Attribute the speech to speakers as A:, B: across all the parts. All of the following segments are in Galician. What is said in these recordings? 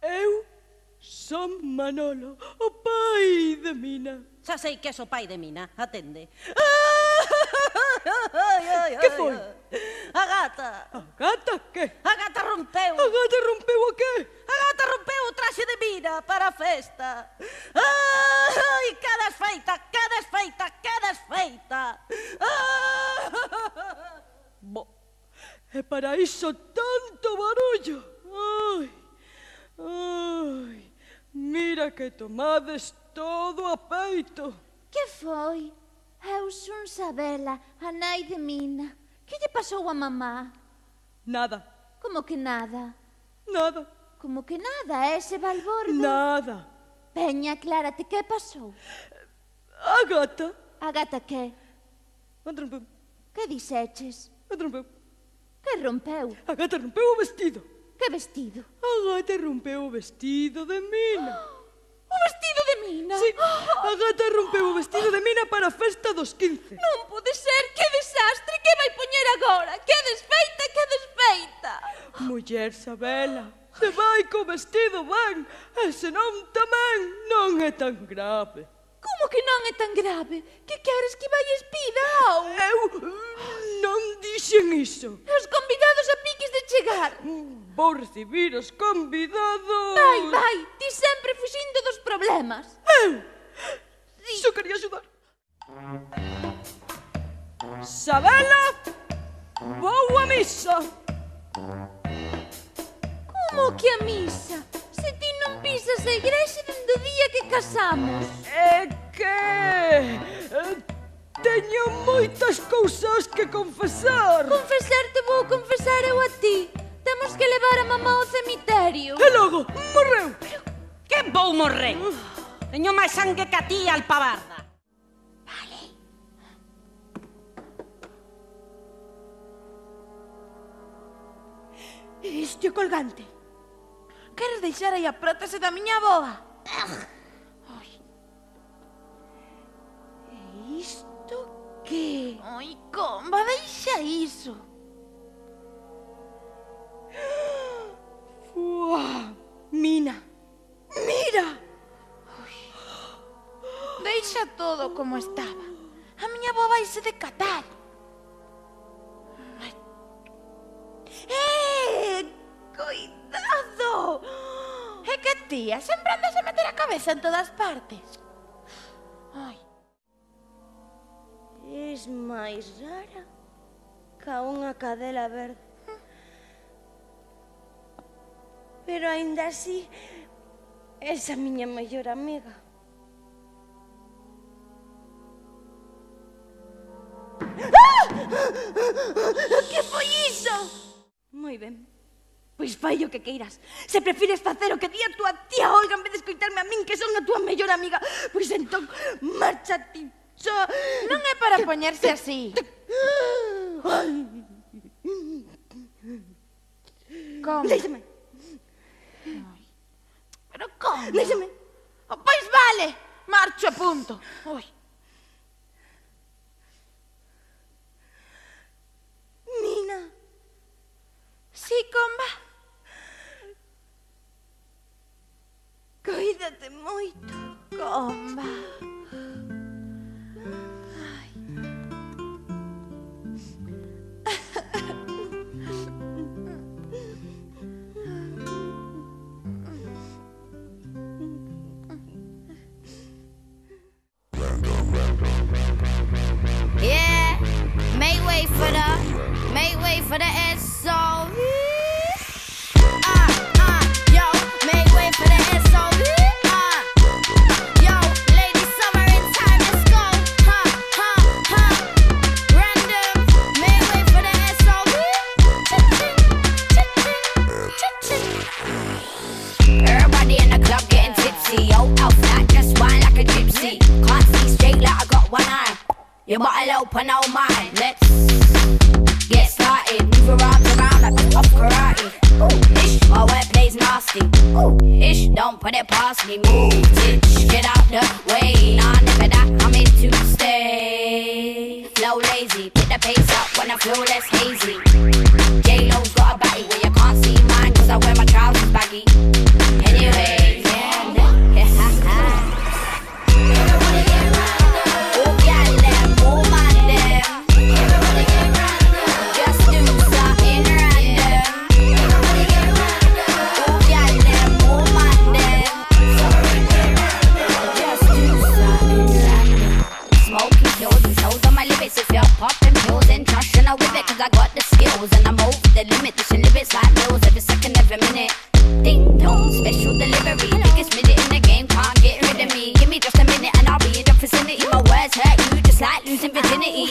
A: Eu son Manolo, o pai de Mina.
B: Xa sei que és o pai de Mina, atende.
A: Que foi?
B: A gata.
A: A gata que?
B: A gata rompeu.
A: A gata rompeu o que?
B: A gata rompeu o traxe de Mina para a festa. Ai, que desfeita, que desfeita, que desfeita.
A: Bo, e para iso tanto barullo. Ai, ai, mira que tomades todo a peito.
C: Que foi? Eu son Sabela, a nai de Mina. Que lle pasou a mamá?
A: Nada,
C: Como que nada?
A: nada,
C: Como que nada, ese balbordo?
A: nada.
C: Veña, aclárate, que pasou?
A: A gata
C: A gata que?
A: me rompeu,
C: Que dixeches?
A: me rompeu.
C: Que rompeu?
A: A gata rompeu o vestido.
C: Que vestido?
A: A gata rompeu o vestido de Mina.
C: O vestido de Mina?
A: Sí, a gata rompeu o vestido de Mina para a festa dos 15.
C: Non pode ser, que desastre, que vai poñer agora? Que desfeita, que desfeita.
A: Muller Sabela, se vai co vestido ben, e se non tamén non é tan grave.
C: Como que non é tan grave? Que queres que vai espidao?
A: Eu non dixen iso.
C: Os convidados a piques de chegar.
A: Vou recibir os convidados.
C: Vai, ti sempre fuxindo dos problemas.
A: Eu só quería axudar. Sabela, vou a misa.
C: Como que a misa? Se ti non pisas a igrexa dende o día que casamos.
A: É que teño moitas cousas que confesar.
C: Confesarte vou confesar eu a ti. Temos que levar a mamá ao cemiterio.
A: E logo, morreu.
B: Que vou morrer. Teño máis sangue que a ti, alpabarda.
C: Vale.
D: Este o colgante. Queres deixar aí a prótese da miña avoa? Ai. E isto que? Ai, comba, deixa iso.
A: Uau, Mina, mira.
D: Deixa todo como estaba. A miña avoa vai se decatar. Ai. Cuidado! É que tía sempre andas a meter a cabeza en todas partes. Ai.
E: Es máis rara ca unha cadela verde. Pero aínda así, esa miña mellor amiga.
D: Que foi iso?
E: Moi ben. Pois fai o que queiras. Se prefires facer o que di a túa tía Olga en vez de escoitarme a min, que son a túa mellor amiga, pois entón, marcha ti.
D: Non é para poñerse así. Como?
E: Déixame,
D: Pero como?
E: déixame.
D: Oh, pois vale, marcho a punto. Oi.
E: Mina,
D: Sí, comba.
E: cuídate moito.
D: Comba.
F: Yeah, make way for the SOV. Yo, make way for the SOV. Yo, lady summer in time, let's go. Random, make way for the SOV. Everybody in the club getting tipsy. Yo, elf like just wine like a gypsy. Can't see straight like I got one eye. Your bottle open, oh my. Let's get started. Move your arms around like we're off karate. Ooh, ish, my wordplay's nasty. Ooh, ish, don't put it past me. Move, titch, get out the way. Nah, never that, I'm here to stay. Flow lazy, put the pace up when I feel less hazy. J-Lo's got a body where you can't see mine, cause I wear my trousers baggy. And 'cause I got the skills and I'm over the limit. Dishing lyrics like mills every second, every minute. Ding dong, special delivery. Biggest minute in the game, can't get rid of me. Give me just a minute and I'll be in your vicinity. My words hurt you just like losing virginity.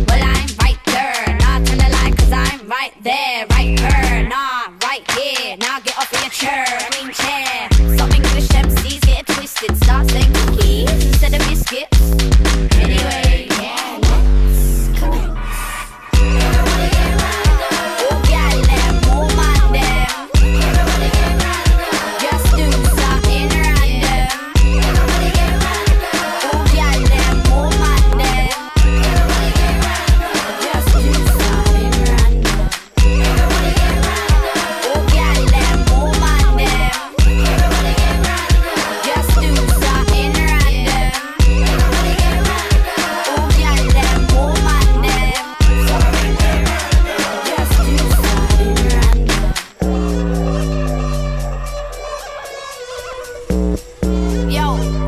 F: Well, I'm right there, not tell a lie 'cause I'm right there, right her, nah, right here. Now get off of your chair, chair. Some English MCs get it twisted, start saying cookies instead of biscuits. Anyway, yeah, let's come on. Oh, yeah, let move on them. Just do something random. Oh, yeah, let move on them. Just do something random. Oh, yeah, let move on them. Just do something random. Oh, yeah, let move on them. Just do something random. Yo,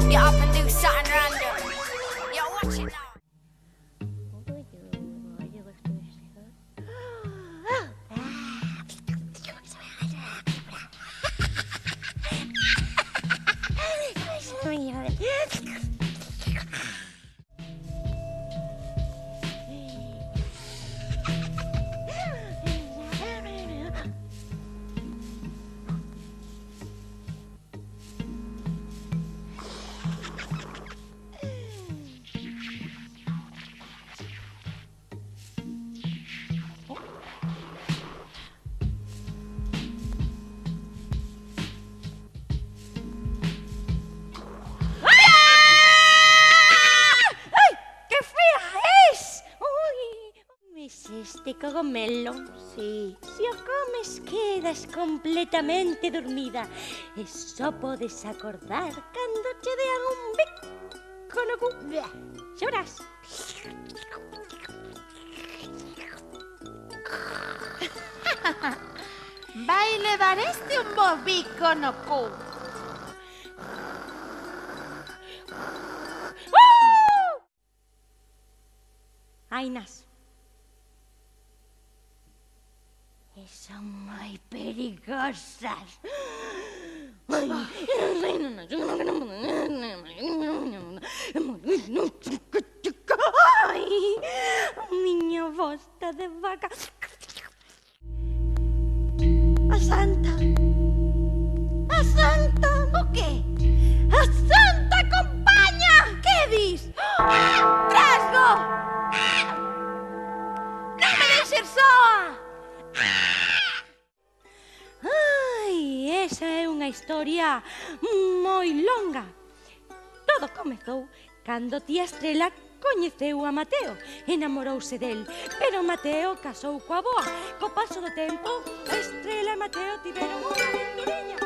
F: get up and do something random. Yo, watch it now.
G: Este cogomelo, sí. Si o comes quedas completamente dormida. Eso podes acordar cando che dean un bico no cu. Xoras.
D: Vai levar este un bo bico no cu.
G: Ainas. E son moi perigosas. Ai, miña bosta de vaca. A Santa. A Santa. O que? A Santa acompaña. Que dis? Trasgo. Non me deixes soa. Ai, esa é unha historia moi longa. Todo comezou cando tía Estrela coñeceu a Mateo, enamorouse del, pero Mateo casou coa avoa. Co paso do tempo, Estrela e Mateo tiveron unha filliña.